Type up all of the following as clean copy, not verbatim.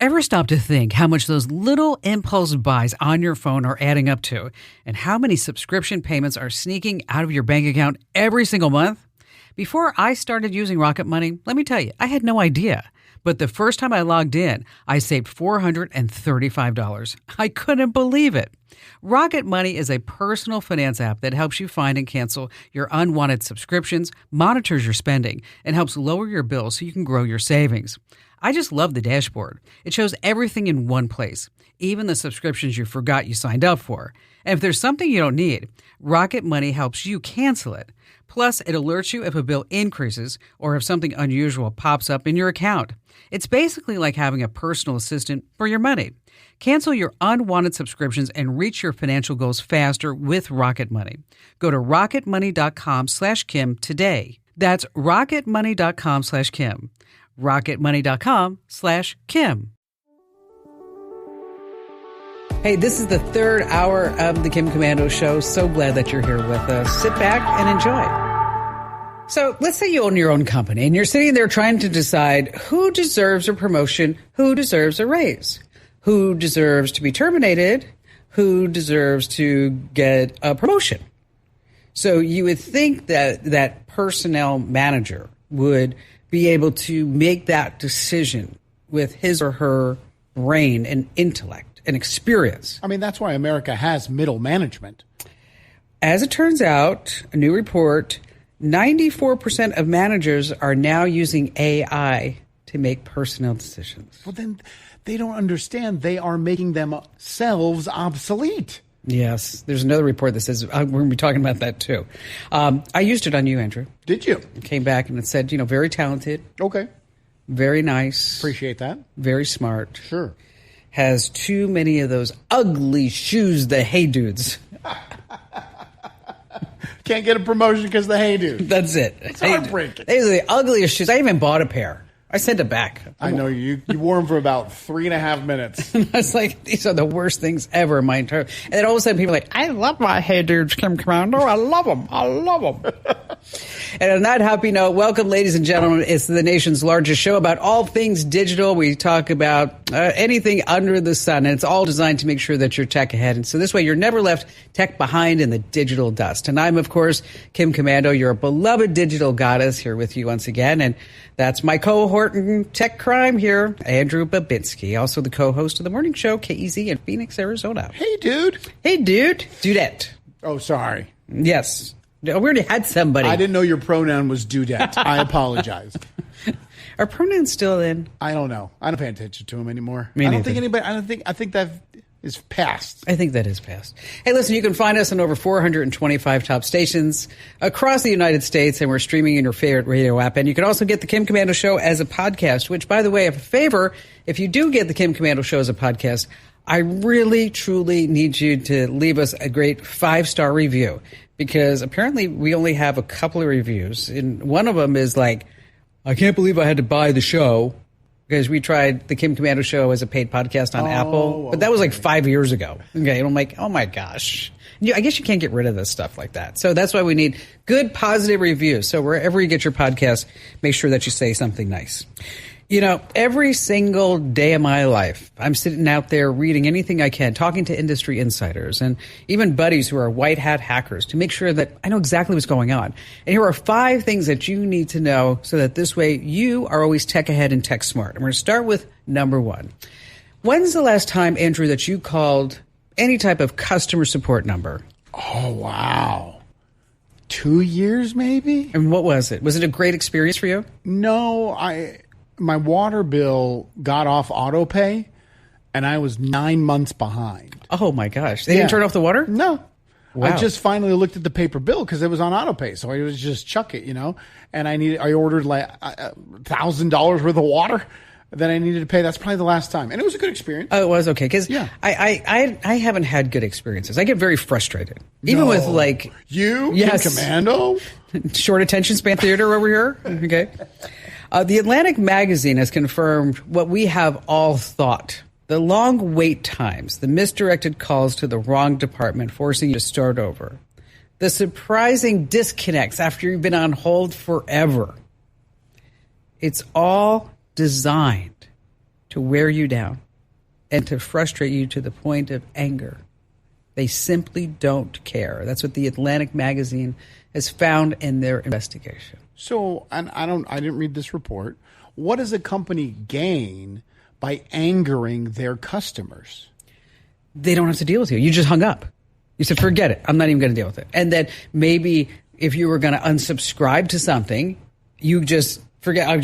Ever stop to think how much those little impulse buys on your phone are adding up to, and how many subscription payments are sneaking out of your bank account every single month? Before I started using Rocket Money, let me tell you, I had no idea. But the first time I logged in, I saved $435. I couldn't believe it. Rocket Money is a personal finance app that helps you find and cancel your unwanted subscriptions, monitors your spending, and helps lower your bills so you can grow your savings. I just love the dashboard. It shows everything in one place, even the subscriptions you forgot you signed up for. And if there's something you don't need, Rocket Money helps you cancel it. Plus, it alerts you if a bill increases or if something unusual pops up in your account. It's basically like having a personal assistant for your money. Cancel your unwanted subscriptions and reach your financial goals faster with Rocket Money. Go to rocketmoney.com/Kim today. That's rocketmoney.com/Kim. rocketmoney.com/Kim. Hey, this is the third hour of the Kim Komando Show. So glad that you're here with us. Sit back and enjoy. So let's say you own your own company and you're sitting there trying to decide who deserves a promotion, who deserves a raise, who deserves to be terminated, who deserves to get a promotion. So you would think that that personnel manager would be able to make that decision with his or her brain and intellect and experience. I mean, that's why America has middle management. As it turns out, a new report, 94% of managers are now using AI to make personnel decisions. Well, then they don't understand. They are making themselves obsolete. Yes. There's another report that says, we're going to be talking about that too. I used it on you, Andrew. Did you? It came back and it said, very talented. Okay. Very nice. Appreciate that. Very smart. Sure. Has too many of those ugly shoes, the hey dudes. Can't get a promotion because the hey dude. That's it. It's heartbreaking. These are the ugliest shoes. I even bought a pair. I sent it back. I know you wore them for about 3.5 minutes. I was like, these are the worst things ever in my entire. And then all of a sudden people are like, I love my hey dudes, Kim Komando. I love them. I love them. And on that happy note, welcome, ladies and gentlemen. It's the nation's largest show about all things digital. We talk about anything under the sun, and it's all designed to make sure that you're tech ahead. And so this way, you're never left tech behind in the digital dust. And I'm, of course, Kim Komando, your beloved digital goddess, here with you once again. And that's my cohort in tech crime here, Andrew Babinski, also the co-host of the morning show, KEZ in Phoenix, Arizona. Hey, dude. Hey, dude. Dudette. Oh, sorry. Yes. We already had somebody. I didn't know your pronoun was dudette. I apologize. Are pronouns still in? I don't know. I don't pay attention to them anymore. Me I don't neither. think anybody. I think that is past. I think that is past. Hey, listen, you can find us on over 425 top stations across the United States, and we're streaming in your favorite radio app. And you can also get the Kim Komando Show as a podcast, which, by the way, a favor, if you do get the Kim Komando Show as a podcast, I really, truly need you to leave us a great 5-star review, because apparently we only have a couple of reviews. And one of them is like, I can't believe I had to buy the show, because we tried the Kim Komando Show as a paid podcast on Apple. But that was like 5 years ago. Okay, and I'm like, oh my gosh. I guess you can't get rid of this stuff like that. So that's why we need good, positive reviews. So wherever you get your podcast, make sure that you say something nice. Every single day of my life, I'm sitting out there reading anything I can, talking to industry insiders and even buddies who are white hat hackers to make sure that I know exactly what's going on. And here are 5 things that you need to know so that this way you are always tech ahead and tech smart. And we're going to start with number 1. When's the last time, Andrew, that you called any type of customer support number? Oh, wow. 2 years, maybe? And what was it? Was it a great experience for you? No, my water bill got off auto pay, and I was 9 months behind. Oh, my gosh. They didn't turn off the water? No. Wow. I just finally looked at the paper bill because it was on auto pay, so I was just chuck it, And I ordered like $1,000 worth of water that I needed to pay. That's probably the last time, and it was a good experience. Oh, it was okay, because I haven't had good experiences. I get very frustrated, even with like you, yes, Kim Komando, short attention span theater over here. Okay. The Atlantic magazine has confirmed what we have all thought. The long wait times, the misdirected calls to the wrong department, forcing you to start over. The surprising disconnects after you've been on hold forever. It's all designed to wear you down and to frustrate you to the point of anger. They simply don't care. That's what the Atlantic magazine has found in their investigation. So, and I didn't read this report. What does a company gain by angering their customers? They don't have to deal with you. You just hung up. You said, forget it. I'm not even going to deal with it. And then maybe if you were going to unsubscribe to something, you just forget. I'll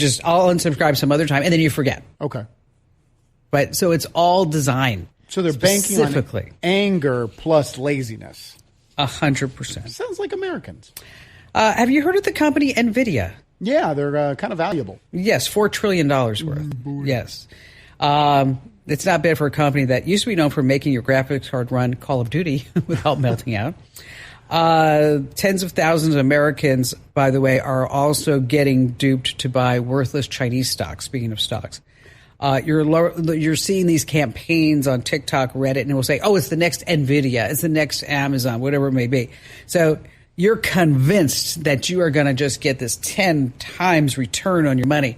unsubscribe some other time, and then you forget. Okay. But so it's all designed. So they're banking on anger plus laziness. 100%. Sounds like Americans. Have you heard of the company NVIDIA? Yeah, they're kind of valuable. Yes, $4 trillion worth. Yes. It's not bad for a company that used to be known for making your graphics card run Call of Duty without melting out. Tens of thousands of Americans, by the way, are also getting duped to buy worthless Chinese stocks, speaking of stocks. You're seeing these campaigns on TikTok, Reddit, and it will say, oh, it's the next NVIDIA, it's the next Amazon, whatever it may be. So you're convinced that you are going to just get this 10 times return on your money.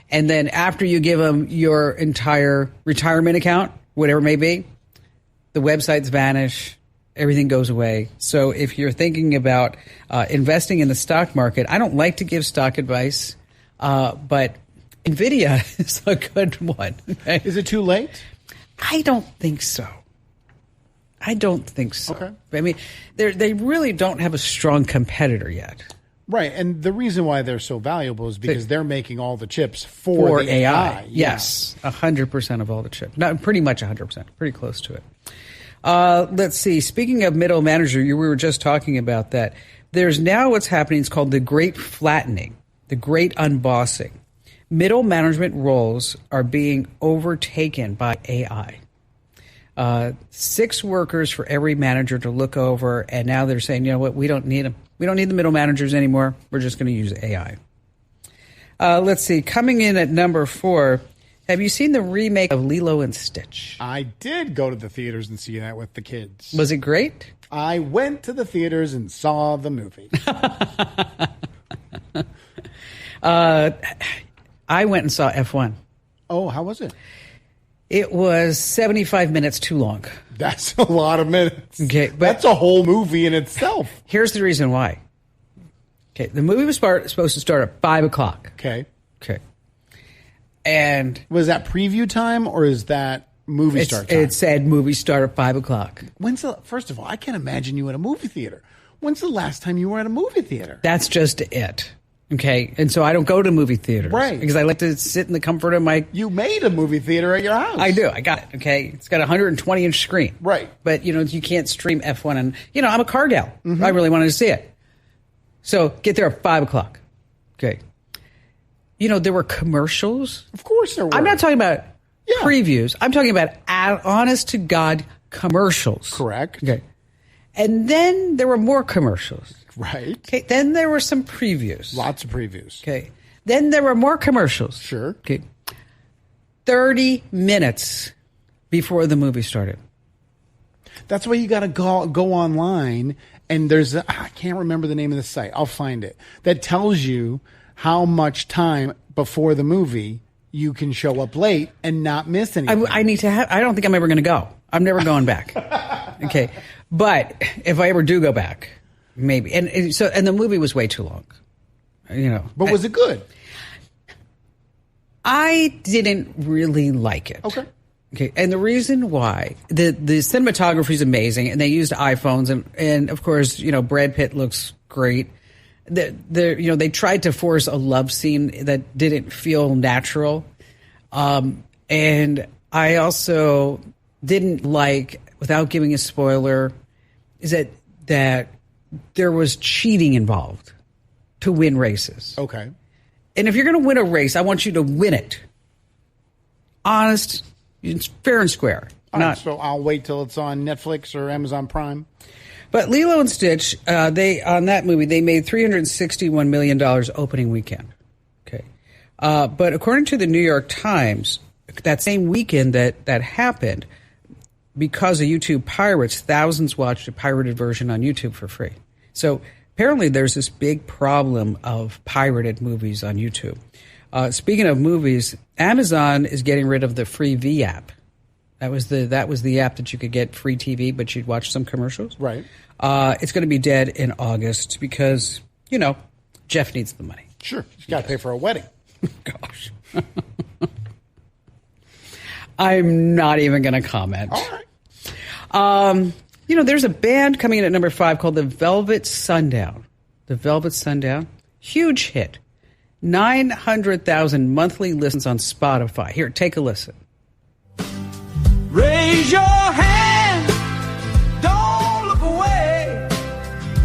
And then after you give them your entire retirement account, whatever it may be, the websites vanish, everything goes away. So if you're thinking about investing in the stock market, I don't like to give stock advice, but NVIDIA is a good one. Okay? Is it too late? I don't think so. Okay. I mean, they really don't have a strong competitor yet. Right, and the reason why they're so valuable is because they're making all the chips for the AI. Yes, 100% of all the chips. Not pretty much 100%, pretty close to it. Let's see. Speaking of middle manager, we were just talking about that. There's now what's happening. It's called the great flattening, the great unbossing. Middle management roles are being overtaken by AI. 6 workers for every manager to look over, and now they're saying, you know what, we don't need them. We don't need the middle managers anymore. We're just going to use AI. Let's see. Coming in at number 4, have you seen the remake of Lilo and Stitch? I did go to the theaters and see that with the kids. Was it great? I went to the theaters and saw the movie. I went and saw F1. Oh, how was it? It was 75 minutes too long. That's a lot of minutes. Okay, but that's a whole movie in itself. Here's the reason why. Okay, the movie was supposed to start at 5 o'clock. Okay. And was that preview time or is that movie start time? It said movie start at 5 o'clock. First of all, I can't imagine you at a movie theater. When's the last time you were at a movie theater? That's just it. Okay, and so I don't go to movie theaters. Right. Because I like to sit in the comfort of my... You made a movie theater at your house. I do. I got it, okay? It's got a 120-inch screen. Right. But, you can't stream F1. And, I'm a car gal. Mm-hmm. I really wanted to see it. So get there at 5 o'clock. Okay. There were commercials. Of course there were. I'm not talking about previews. I'm talking about honest-to-God commercials. Correct. Okay. And then there were more commercials. Right. Okay. Then there were some previews. Lots of previews. Okay. Then there were more commercials. Sure. Okay. 30 minutes before the movie started. That's why you got to go online, and I can't remember the name of the site. I'll find it. That tells you how much time before the movie you can show up late and not miss anything. I don't think I'm ever going to go. I'm never going back. Okay. But if I ever do go back, maybe. And the movie was way too long. But was it good? I didn't really like it. Okay. And the reason why, the cinematography is amazing, and they used iPhones, and of course, Brad Pitt looks great. They tried to force a love scene that didn't feel natural. And I also didn't like, without giving a spoiler, is that there was cheating involved to win races. Okay. And if you're going to win a race, I want you to win it. Honest, it's fair and square. So I'll wait till it's on Netflix or Amazon Prime. But Lilo and Stitch, on that movie, they made $361 million opening weekend. Okay. But according to the New York Times, that same weekend that happened, because of YouTube pirates, thousands watched a pirated version on YouTube for free. So apparently there's this big problem of pirated movies on YouTube. Speaking of movies, Amazon is getting rid of the Freevee app. That was the app that you could get free TV, but you'd watch some commercials. Right. It's going to be dead in August because, Jeff needs the money. Sure. He's got to pay for a wedding. Gosh. I'm not even going to comment. All right. There's a band coming in at number 5 called the Velvet Sundown. The Velvet Sundown. Huge hit. 900,000 monthly listens on Spotify. Here, take a listen. Raise your hand, don't look away,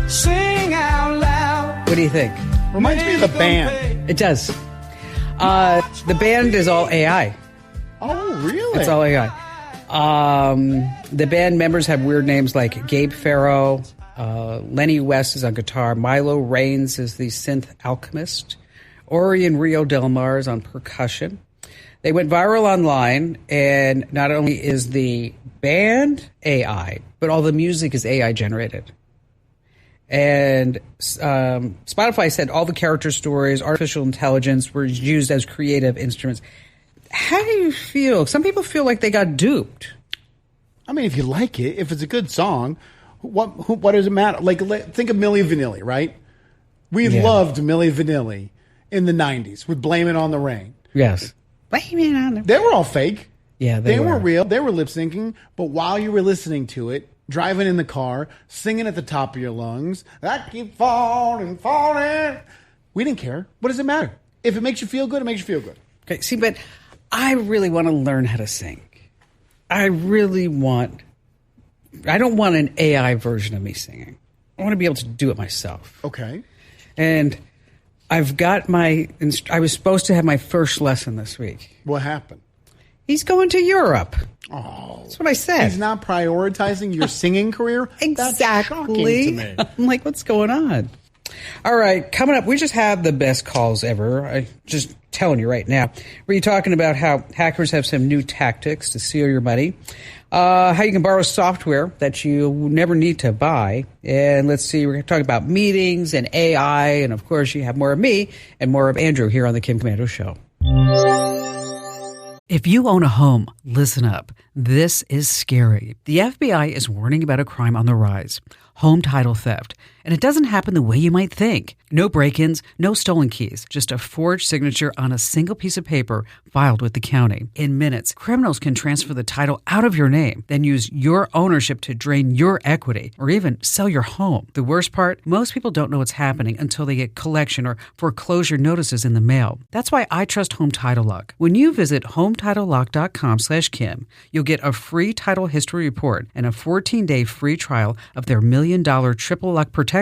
sing out loud. What do you think? Reminds me of the band. It does. The band is all AI. Oh, really? It's all AI. The band members have weird names like Gabe Farrow, Lenny West is on guitar, Milo Raines is the synth alchemist, Ori and Rio Del Mar is on percussion. They went viral online, and not only is the band AI, but all the music is AI generated. And Spotify said all the character stories, artificial intelligence were used as creative instruments. How do you feel? Some people feel like they got duped. I mean, if you like it, if it's a good song, what does it matter? Like, think of Milli Vanilli, right? We loved Milli Vanilli in the 90s with Blame It on the Rain. Yes. Blame It on the Rain. They were all fake. Yeah, they were real. They were lip syncing. But while you were listening to it, driving in the car, singing at the top of your lungs, I keep falling, falling. We didn't care. What does it matter? If it makes you feel good, it makes you feel good. Okay, see, but I really want to learn how to sing. I don't want an AI version of me singing. I want to be able to do it myself. Okay. And I've got I was supposed to have my first lesson this week. What happened? He's going to Europe. Oh. That's what I said. He's not prioritizing your singing career? Exactly. That's shocking to me. I'm like, what's going on? All right, coming up, we just have the best calls ever. I just telling you right now. We're talking about how hackers have some new tactics to steal your money, how you can borrow software that you never need to buy, and let's see, we're going to talk about meetings and AI, and of course, you have more of me and more of Andrew here on the Kim Komando Show. If you own a home, listen up. This is scary. The FBI is warning about a crime on the rise, home title theft. And it doesn't happen the way you might think. No break-ins, no stolen keys, just a forged signature on a single piece of paper filed with the county. In minutes, criminals can transfer the title out of your name, then use your ownership to drain your equity or even sell your home. The worst part, most people don't know what's happening until they get collection or foreclosure notices in the mail. That's why I trust Home Title Lock. When you visit HometitleLock.com/Kim, you'll get a free title history report and a 14-day free trial of their $1 million triple lock protection,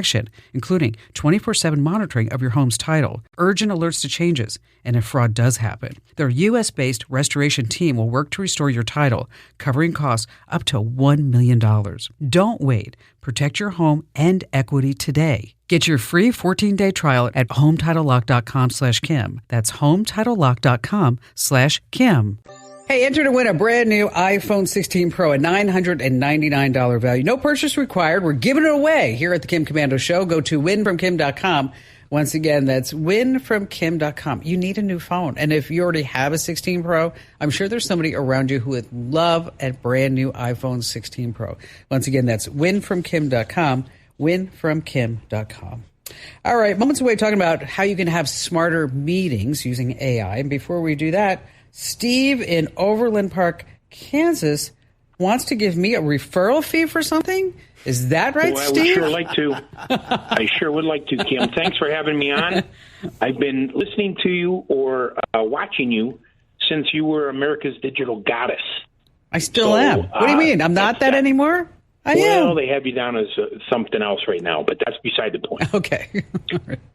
including 24/7 monitoring of your home's title, urgent alerts to changes, and if fraud does happen. Their U.S.-based restoration team will work to restore your title, covering costs up to $1 million. Don't wait. Protect your home and equity today. Get your free 14-day trial at HometitleLock.com/Kim. That's HometitleLock.com/Kim. Hey, enter to win a brand new iPhone 16 Pro, a $999 value. No purchase required. We're giving it away here at the Kim Komando Show. Go to winfromkim.com. Once again, that's winfromkim.com. You need a new phone. And if you already have a 16 Pro, I'm sure there's somebody around you who would love a brand new iPhone 16 Pro. Once again, that's winfromkim.com, winfromkim.com. All right, moments away talking about how you can have smarter meetings using AI. And before we do that, Steve in Overland Park, Kansas, wants to give me a referral fee for something? Is that right, Steve? Steve? I would sure like to. I sure would like to, Kim. Thanks for having me on. I've been listening to you or watching you since you were America's digital goddess. I still am. What do you mean? I'm not that anymore? I am. Well, they have you down as something else right now, but that's beside the point. Okay.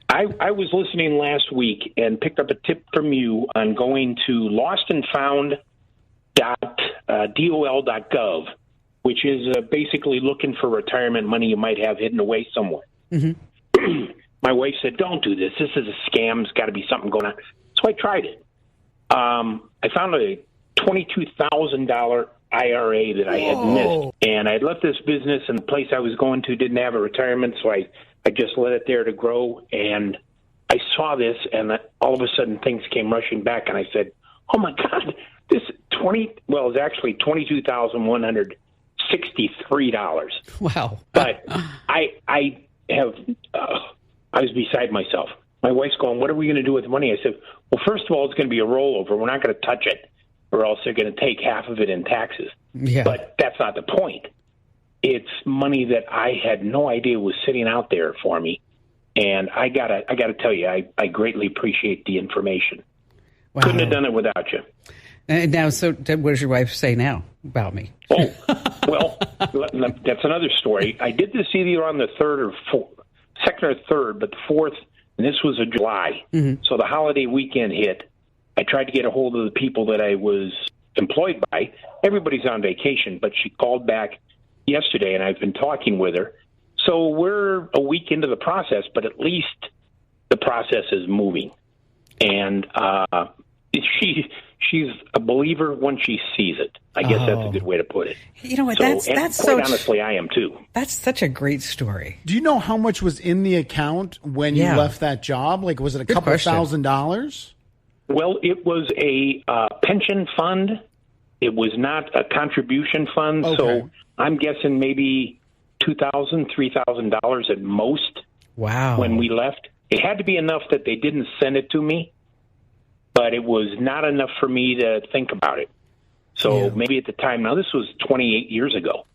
I was listening last week and picked up a tip from you on going to lostandfound.dol.gov, which is basically looking for retirement money you might have hidden away somewhere. Mm-hmm. My wife said, don't do this. This is a scam. There's got to be something going on. So I tried it. I found a $22,000 IRA that I had missed. And I left this business, and the place I was going to didn't have a retirement, so I just let it there to grow. And I saw this, and all of a sudden things came rushing back, and I said, "Oh my God, this it's actually $22,163." Wow! But I was beside myself. My wife's going, "What are we going to do with the money?" I said, "Well, first of all, it's going to be a rollover. We're not going to touch it, or else they're going to take half of it in taxes." Yeah. But that's not the point. It's money that I had no idea was sitting out there for me. And I gotta tell you, I greatly appreciate the information. Wow. Couldn't have done it without you. And now, so what does your wife say now about me? Oh, well, that's another story. I did this either on the second or third, but the fourth, and this was in July. Mm-hmm. So the holiday weekend hit. I tried to get a hold of the people that I was employed by. Everybody's on vacation, but she called back yesterday, and I've been talking with her. So we're a week into the process, but at least the process is moving. And she's a believer when she sees it. I guess that's a good way to put it. You know what? So, that's quite honestly, I am too. That's such a great story. Do you know how much was in the account when you left that job? Like, was it a couple $1,000s? Well, it was a pension fund. It was not a contribution fund. Okay. So I'm guessing maybe $2,000, $3,000 at most. Wow. When we left. It had to be enough that they didn't send it to me, but it was not enough for me to think about it. So maybe at the time, now this was 28 years ago.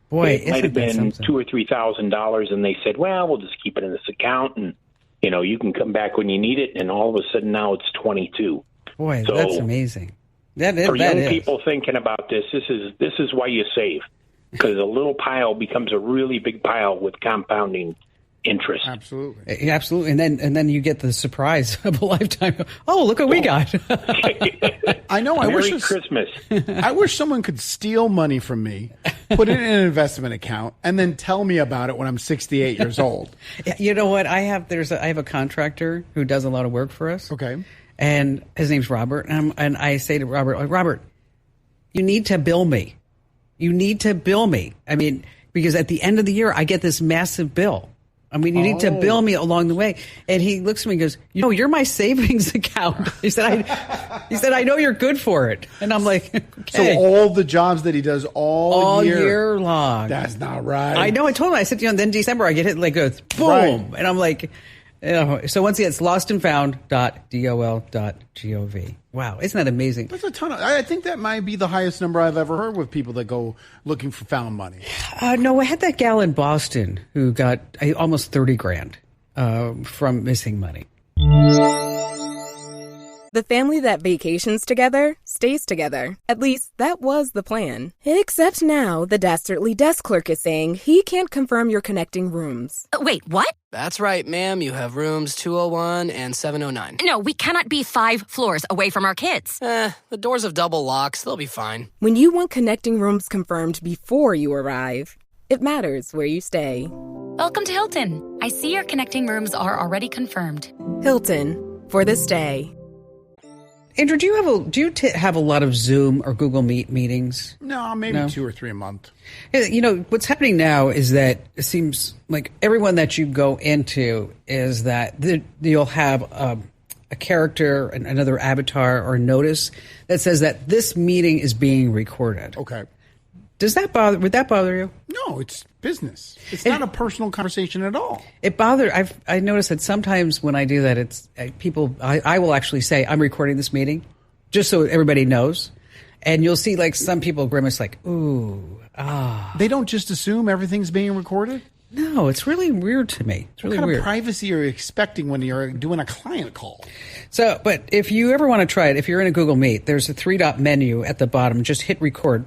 Boy, it might have been $2,000 or $3,000, and they said, "Well, we'll just keep it in this account, and you can come back when you need it." And all of a sudden, now it's 22. Boy, so that's amazing. For young people thinking about this is why you save, because a little pile becomes a really big pile with compounding interest. Absolutely. Absolutely. And then you get the surprise of a lifetime. Oh, look what we got. I know. Merry Christmas. I wish someone could steal money from me, put it in an investment account, and then tell me about it when I'm 68 years old. You know what? I have a contractor who does a lot of work for us. Okay. And his name's Robert. And I say to Robert, you need to bill me. You need to bill me. I mean, because at the end of the year, I get this massive bill. I mean, you need to bill me along the way. And he looks at me and goes, "You're my savings account." He said, I know you're good for it. And I'm like, okay. So all the jobs that he does all year long. That's not right. I know. I told him. I said, then December I get hit like goes boom. Right. And I'm like, so once again, it's lostandfound.dol.gov. Wow. Isn't that amazing? That's a ton I think that might be the highest number I've ever heard with people that go looking for found money. No, I had that gal in Boston who got almost $30,000 from missing money. The family that vacations together stays together. At least, that was the plan. Except now, the Dastardly desk clerk is saying he can't confirm your connecting rooms. Wait, what? That's right, ma'am. You have rooms 201 and 709. No, we cannot be 5 floors away from our kids. The doors have double locks. They'll be fine. When you want connecting rooms confirmed before you arrive, it matters where you stay. Welcome to Hilton. I see your connecting rooms are already confirmed. Hilton, for the stay. Andrew, do you have a lot of Zoom or Google Meet meetings? No, maybe 2 or 3 a month. What's happening now is that it seems like everyone that you go into is that you'll have a character, another avatar or notice that says that this meeting is being recorded. Okay. Would that bother you? No, it's business. It's not a personal conversation at all. I noticed that sometimes when I do that, it's people, I will actually say, "I'm recording this meeting," just so everybody knows. And you'll see like some people grimace like, "Ooh, ah." They don't just assume everything's being recorded? No, it's really weird to me. It's really what kind weird. of privacy are you expecting when you're doing a client call? So, but if you ever want to try it, if you're in a Google Meet, there's a 3-dot menu at the bottom. Just hit record.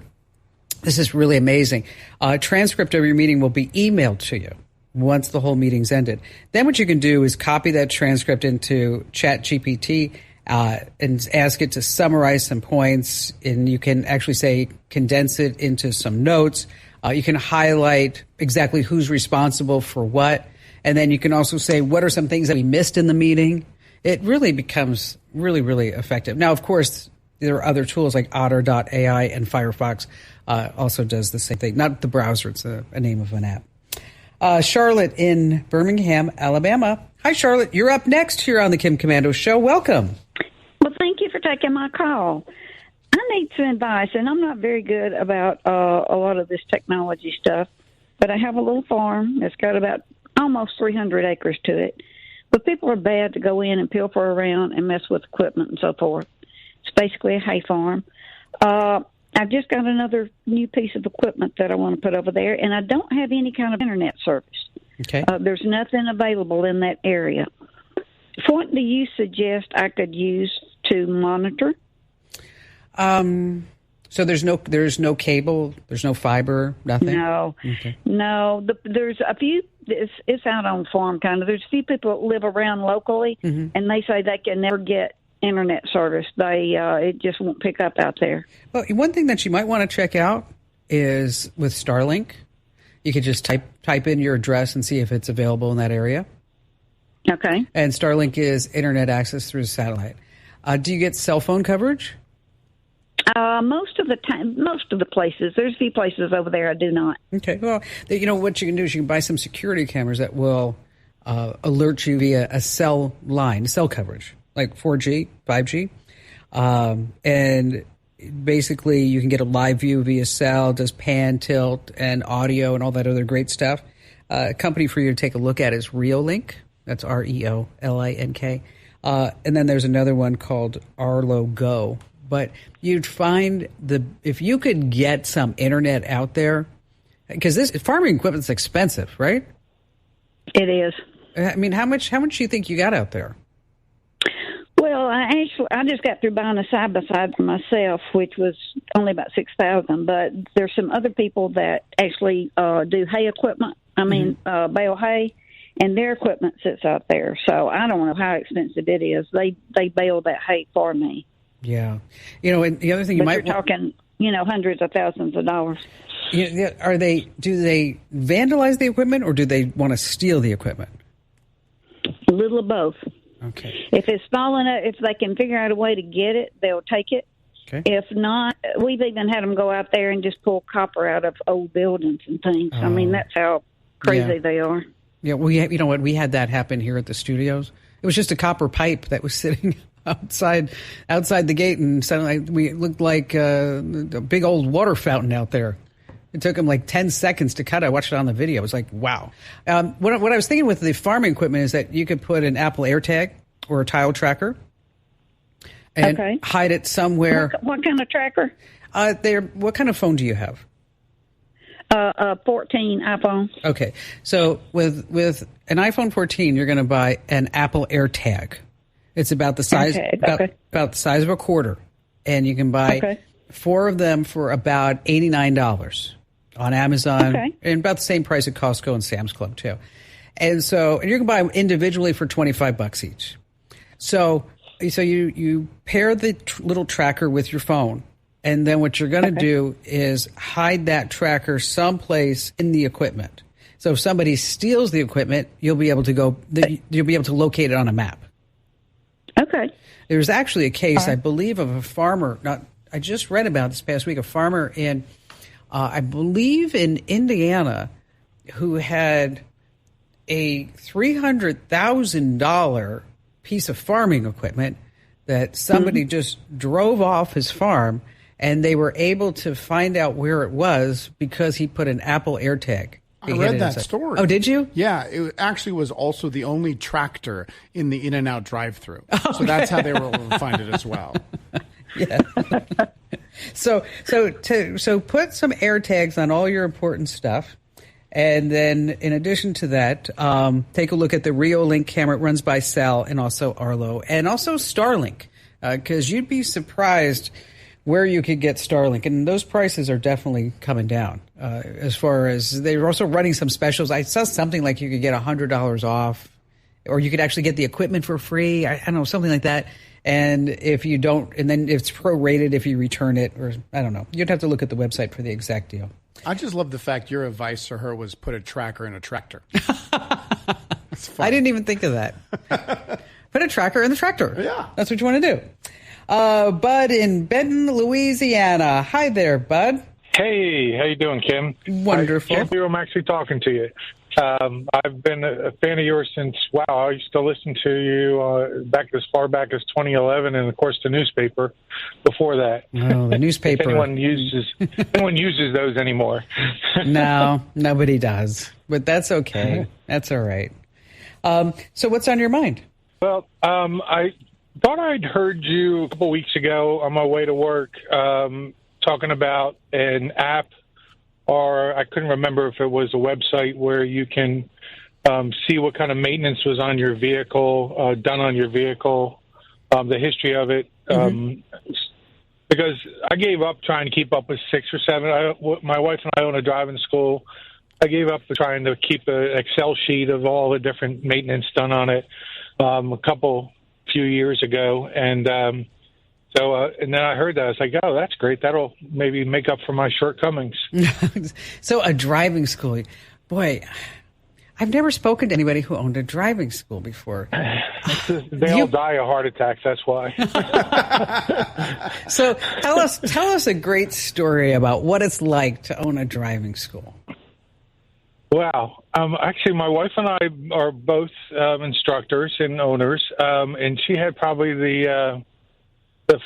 This is really amazing. A transcript of your meeting will be emailed to you once the whole meeting's ended. Then what you can do is copy that transcript into ChatGPT and ask it to summarize some points. And you can actually say, condense it into some notes. You can highlight exactly who's responsible for what. And then you can also say, what are some things that we missed in the meeting? It really becomes really, really effective. Now, of course, there are other tools like Otter.ai and Firefox also does the same thing. Not the browser, it's a name of an app. Charlotte in Birmingham, Alabama. Hi, Charlotte. You're up next here on the Kim Komando Show. Welcome. Well, thank you for taking my call. I need some advice, and I'm not very good about a lot of this technology stuff, but I have a little farm that's got about almost 300 acres to it. But people are bad to go in and pilfer around and mess with equipment and so forth. It's basically a hay farm. I've just got another new piece of equipment that I want to put over there, and I don't have any kind of internet service. Okay. There's nothing available in that area. What do you suggest I could use to monitor? So there's no cable, there's no fiber, nothing? No. Okay. No. There's a few, it's out on the farm kind of. There's a few people that live around locally, and they say they can never get internet service. It just won't pick up out there. Well, one thing that you might want to check out is with Starlink. You could just type in your address and see if it's available in that area. Okay. And Starlink is internet access through satellite. Do you get cell phone coverage? Most of the time, most of the places. There's a few places over there I do not. Okay. Well, what you can do is you can buy some security cameras that will alert you via a cell line, cell coverage, like 4G, 5G. And basically you can get a live view via cell, does pan, tilt, and audio and all that other great stuff. A company for you to take a look at is Reolink. That's REOLINK. And then there's another one called Arlo Go. But you'd find if you could get some internet out there, because this farming equipment's expensive, right? It is. I mean, how much do you think you got out there? Well, I just got through buying a side by side for myself, which was only about $6,000. But there's some other people that actually do hay equipment. I mean, bale hay, and their equipment sits out there. So I don't know how expensive it is. They bale that hay for me. Yeah, and the other thing you're talking, hundreds of thousands of dollars. Do they vandalize the equipment, or do they want to steal the equipment? A little of both. Okay. If it's small enough, if they can figure out a way to get it, they'll take it. Okay. If not, we've even had them go out there and just pull copper out of old buildings and things. I mean, that's how crazy they are. Yeah, well, you know what? We had that happen here at the studios. It was just a copper pipe that was sitting outside the gate, and suddenly we looked like a big old water fountain out there. It took them like 10 seconds to cut. I watched it on the video. It was like, wow. What I was thinking with the farming equipment is that you could put an Apple AirTag or a tile tracker and hide it somewhere. What kind of tracker? What kind of phone do you have? A 14 iPhone. Okay. So with an iPhone 14, you're going to buy an Apple AirTag. It's about the size about the size of a quarter, and you can buy 4 of them for about $89 on Amazon, and about the same price at Costco and Sam's Club too. And you can buy them individually for $25 each. So you pair the little tracker with your phone, and then what you're going to do is hide that tracker someplace in the equipment. So if somebody steals the equipment, you'll be able to locate it on a map. Okay. There's actually a case, I believe, of a farmer. I just read about this past week. A farmer in, I believe, in Indiana, who had a $300,000 piece of farming equipment that somebody just drove off his farm, and they were able to find out where it was because he put an Apple AirTag. I read that story. Oh, did you? Yeah, it actually was also the only tractor in the In-N-Out drive-thru. So that's how they were able to find it as well. Yeah. So put some AirTags on all your important stuff. And then in addition to that, take a look at the Reolink camera. It runs by Cell and also Arlo and also Starlink, because you'd be surprised where you could get Starlink. And those prices are definitely coming down. As far as they're also running some specials. I saw something like you could get $100 off, or you could actually get the equipment for free. I don't know, something like that. And if you don't, and then it's prorated if you return it, or I don't know. You'd have to look at the website for the exact deal. I just love the fact your advice to her was put a tracker in a tractor. I didn't even think of that. Put a tracker in the tractor. Yeah. That's what you want to do. Bud in Benton, Louisiana. Hi there, Bud. Hey, how you doing, Kim? Wonderful. I can't believe I'm actually talking to you. I've been a fan of yours since, I used to listen to you back as far back as 2011, and, of course, the newspaper before that. Oh, the newspaper. If anyone uses those anymore. No, nobody does. But that's okay. That's all right. So what's on your mind? Well, I thought I'd heard you a couple weeks ago on my way to work talking about an app, or I couldn't remember if it was a website where you can see what kind of maintenance was on your vehicle, done on your vehicle, the history of it. Because I gave up trying to keep up with 6 or 7. My wife and I own a driving school. I gave up trying to keep an Excel sheet of all the different maintenance done on it few years ago. And and then I heard that. I was like, oh, that's great. That'll maybe make up for my shortcomings. So a driving school. Boy, I've never spoken to anybody who owned a driving school before. They all die of heart attacks. That's why. So tell us a great story about what it's like to own a driving school. Wow. Actually, my wife and I are both instructors and owners, and she had probably the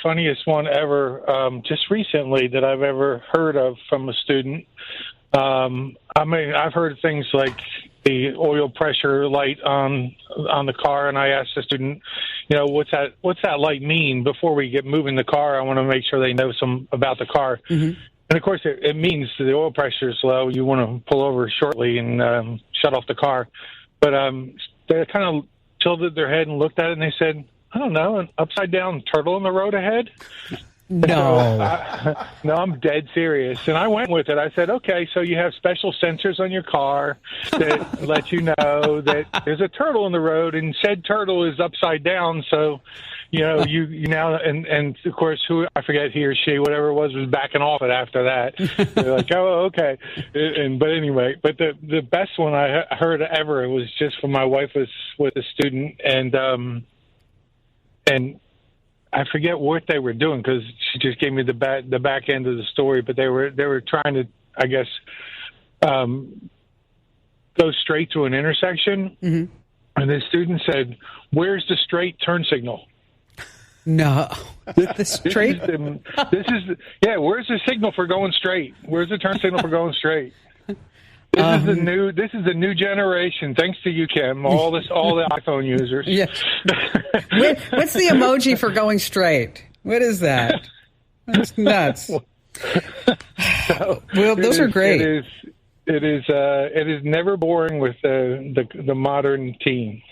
funniest one ever just recently that I've ever heard of from a student. I've heard things like the oil pressure light on the car, and I asked the student, what's that light mean? Before we get moving the car, I want to make sure they know some about the car. Mm-hmm. And, of course, it means the oil pressure is low. You want to pull over shortly and shut off the car. But they kind of tilted their head and looked at it, and they said, I don't know, an upside-down turtle in the road ahead? No. No, I'm dead serious. And I went with it. I said, okay, so you have special sensors on your car that let you know that there's a turtle in the road, and said turtle is upside down, so... you now, and of course, I forget, he or she, whatever it was backing off it after that. They're like, oh, okay. But anyway, the best one I heard ever was just when my wife was with a student, and I forget what they were doing because she just gave me the back end of the story. But they were trying to, I guess, go straight to an intersection, and the student said, "Where's the straight turn signal?" No, the straight. Where's the signal for going straight? Where's the turn signal for going straight? This is the new generation. Thanks to you, Kim. All the iPhone users. Yeah. What's the emoji for going straight? What is that? That's nuts. Well, those are great. It is never boring with the modern teen.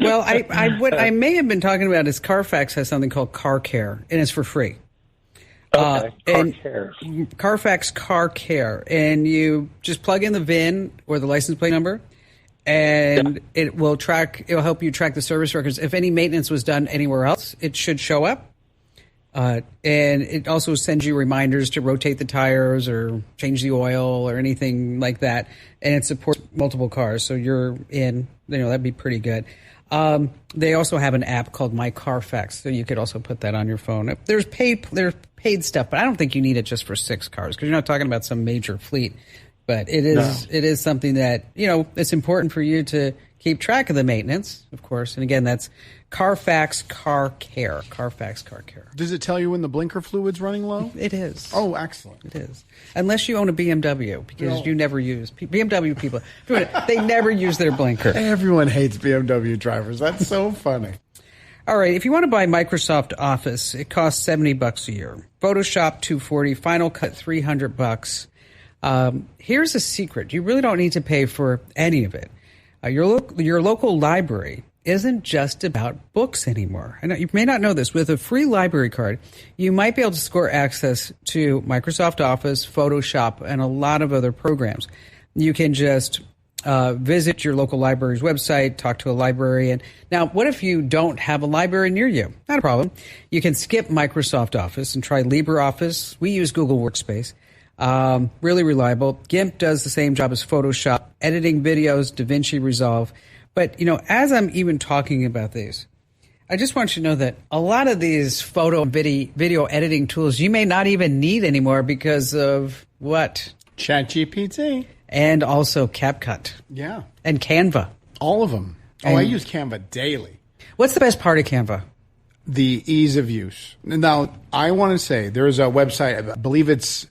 Well, what I may have been talking about is Carfax has something called Car Care, and it's for free. Okay, Care. Carfax Car Care, and you just plug in the VIN or the license plate number, and it will help you track the service records. If any maintenance was done anywhere else, it should show up. And it also sends you reminders to rotate the tires or change the oil or anything like that. And it supports multiple cars. So you're in, that'd be pretty good. They also have an app called My Carfax. So you could also put that on your phone. There's paid stuff, but I don't think you need it just for 6 cars because you're not talking about some major fleet. But it is something that, it's important for you to keep track of the maintenance, of course. And again, that's Carfax Car Care. Carfax Car Care. Does it tell you when the blinker fluid's running low? It is. Oh, excellent. It is. Unless you own a BMW, because you never use BMW people. They never use their blinker. Everyone hates BMW drivers. That's so funny. All right. If you want to buy Microsoft Office, it costs $70 a year. Photoshop $240. Final Cut $300. Here's a secret: you really don't need to pay for any of it. Your local library isn't just about books anymore. I know you may not know this. With a free library card, you might be able to score access to Microsoft Office, Photoshop, and a lot of other programs. You can just visit your local library's website, talk to a librarian. Now, what if you don't have a library near you? Not a problem. You can skip Microsoft Office and try LibreOffice. We use Google Workspace. Really reliable. GIMP does the same job as Photoshop, editing videos, DaVinci Resolve. But, as I'm even talking about these, I just want you to know that a lot of these photo and video editing tools you may not even need anymore because of what? ChatGPT. And also CapCut. Yeah. And Canva. All of them. I use Canva daily. What's the best part of Canva? The ease of use. Now, I want to say there's a website, I believe it's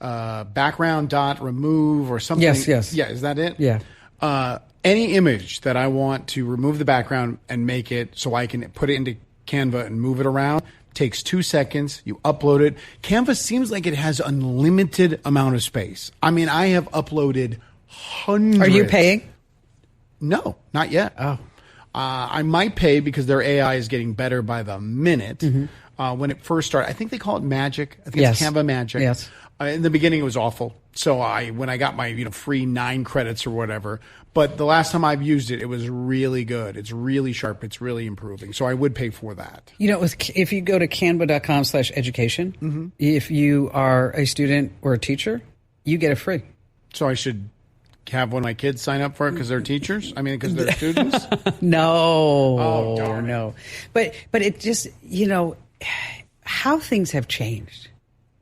background.remove or something. Yes. Yeah, is that it? Yeah. Any image that I want to remove the background and make it so I can put it into Canva and move it around takes 2 seconds. You upload it. Canva seems like it has unlimited amount of space. I mean, I have uploaded hundreds. Are you paying? No, not yet. Oh. I might pay because their AI is getting better by the minute. When it first started, I think they call it Magic. I think it's Canva Magic. Yes. In the beginning, it was awful. So when I got my free 9 credits or whatever, but the last time I've used it, it was really good. It's really sharp. It's really improving. So I would pay for that. If you go to canva.com/education, if you are a student or a teacher, you get it free. So I should have one of my kids sign up for it because they're teachers? I mean, because they're students? No. Oh, darn it. No. But it just, how things have changed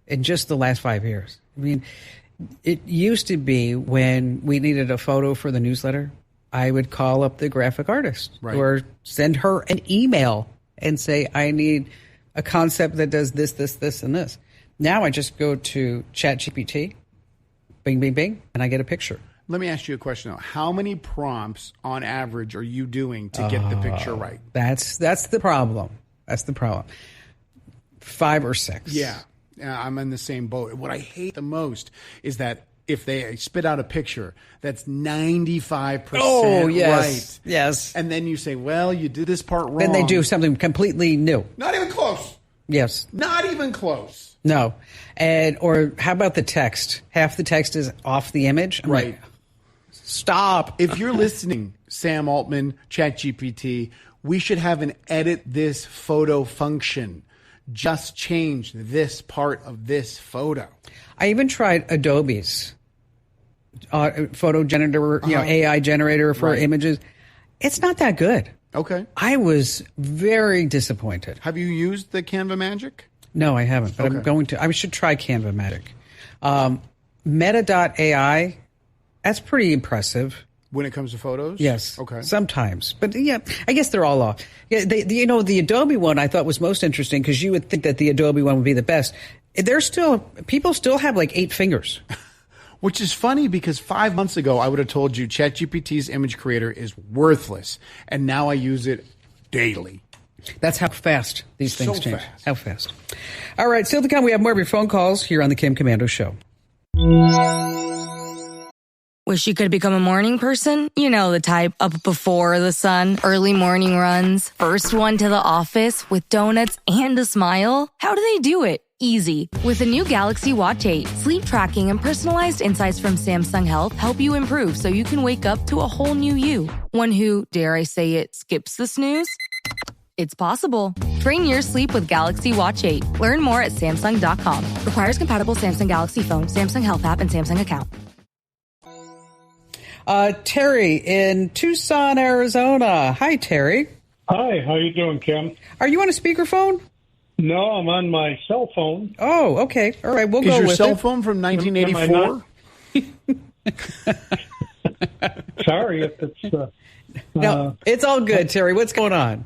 in just the last 5 years. I mean, it used to be when we needed a photo for the newsletter, I would call up the graphic artist or send her an email and say, I need a concept that does this, this, this, and this. Now I just go to ChatGPT, bing, bing, bing, and I get a picture. Let me ask you a question, though. How many prompts on average are you doing to get the picture right? That's the problem. That's the problem. 5 or 6. Yeah. I'm in the same boat. What I hate the most is that if they spit out a picture that's 95% right. Yes. And then you say, well, you did this part wrong. Then they do something completely new. Not even close. Yes. Not even close. No. Or how about the text? Half the text is off the image. I'm like, stop. If you're listening, Sam Altman, ChatGPT, we should have an edit this photo function. Just change this part of this photo. I even tried Adobe's photo generator, AI generator for images. It's not that good. Okay. I was very disappointed. Have you used the Canva Magic? No, I haven't, but I'm going to. I should try Canva Magic. Meta.ai, that's pretty impressive. When it comes to photos? Yes. Okay. Sometimes. But yeah, I guess they're all off. Yeah, the Adobe one I thought was most interesting because you would think that the Adobe one would be the best. People still have like 8 fingers. Which is funny because 5 months ago, I would have told you ChatGPT's image creator is worthless. And now I use it daily. That's how fast these things change. Fast. How fast. All right. Still to come, we have more of your phone calls here on the Kim Komando Show. Wish you could become a morning person? You know the type, up before the sun, early morning runs, first one to the office with donuts and a smile. How do they do it? Easy. With the new Galaxy Watch 8, sleep tracking and personalized insights from Samsung Health help you improve so you can wake up to a whole new you. One who, dare I say it, skips the snooze? It's possible. Train your sleep with Galaxy Watch 8. Learn more at Samsung.com. Requires compatible Samsung Galaxy phone, Samsung Health app, and Samsung account. Terry in Tucson, Arizona. Hi, Terry. Hi, how you doing, Kim? Are you on a speakerphone? No, I'm on my cell phone. Oh, okay. All right, we'll go with it. Is your cell phone from 1984? Sorry if it's... no, it's all good, Terry. What's going on?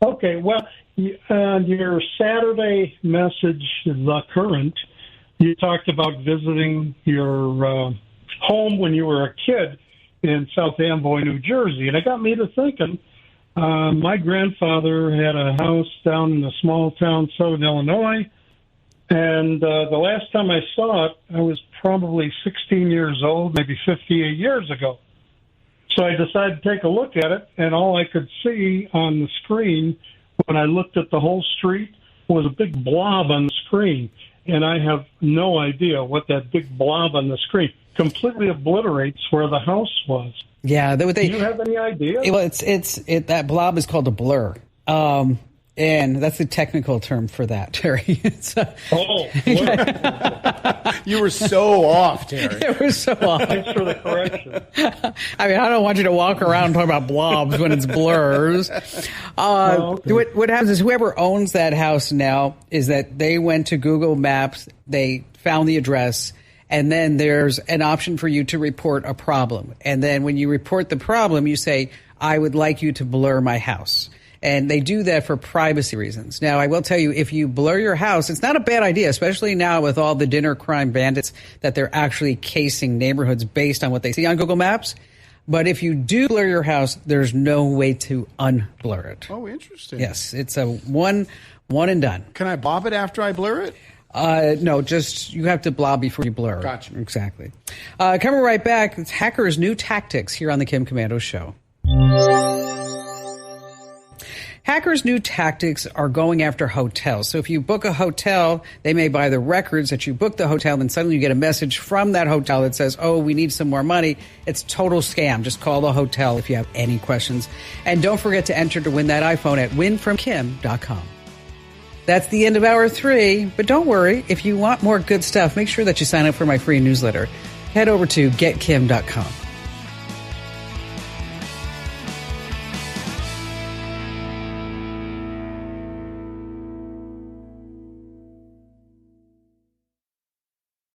Okay, well, your Saturday message, The Current, you talked about visiting your home when you were a kid in South Amboy, New Jersey. And it got me to thinking, my grandfather had a house down in a small town, Southern Illinois. And the last time I saw it, I was probably 16 years old, maybe 58 years ago. So I decided to take a look at it, and all I could see on the screen when I looked at the whole street was a big blob on the screen. And I have no idea what that big blob on the screen completely obliterates where the house was. Yeah. Do you have any idea? Well, that blob is called a blur. And that's the technical term for that, Terry. You were so off, Terry. It was so off. Thanks for the correction. I mean, I don't want you to walk around talking about blobs when it's blurs. Okay. What happens is whoever owns that house now is that they went to Google Maps, they found the address, and then there's an option for you to report a problem. And then when you report the problem, you say, I would like you to blur my house. And they do that for privacy reasons. Now, I will tell you, if you blur your house, it's not a bad idea, especially now with all the dinner crime bandits that they're actually casing neighborhoods based on what they see on Google Maps. But if you do blur your house, there's no way to unblur it. Oh, interesting. Yes, it's a one and done. Can I bob it after I blur it? No, just you have to blob before you blur. Gotcha. Exactly. Coming right back, it's Hackers' New Tactics here on the Kim Komando Show. Hackers' new tactics are going after hotels. So if you book a hotel, they may buy the records that you booked the hotel, and suddenly you get a message from that hotel that says, oh, we need some more money. It's total scam. Just call the hotel if you have any questions. And don't forget to enter to win that iPhone at winfromkim.com. That's the end of hour 3. But don't worry, if you want more good stuff, make sure that you sign up for my free newsletter. Head over to getkim.com.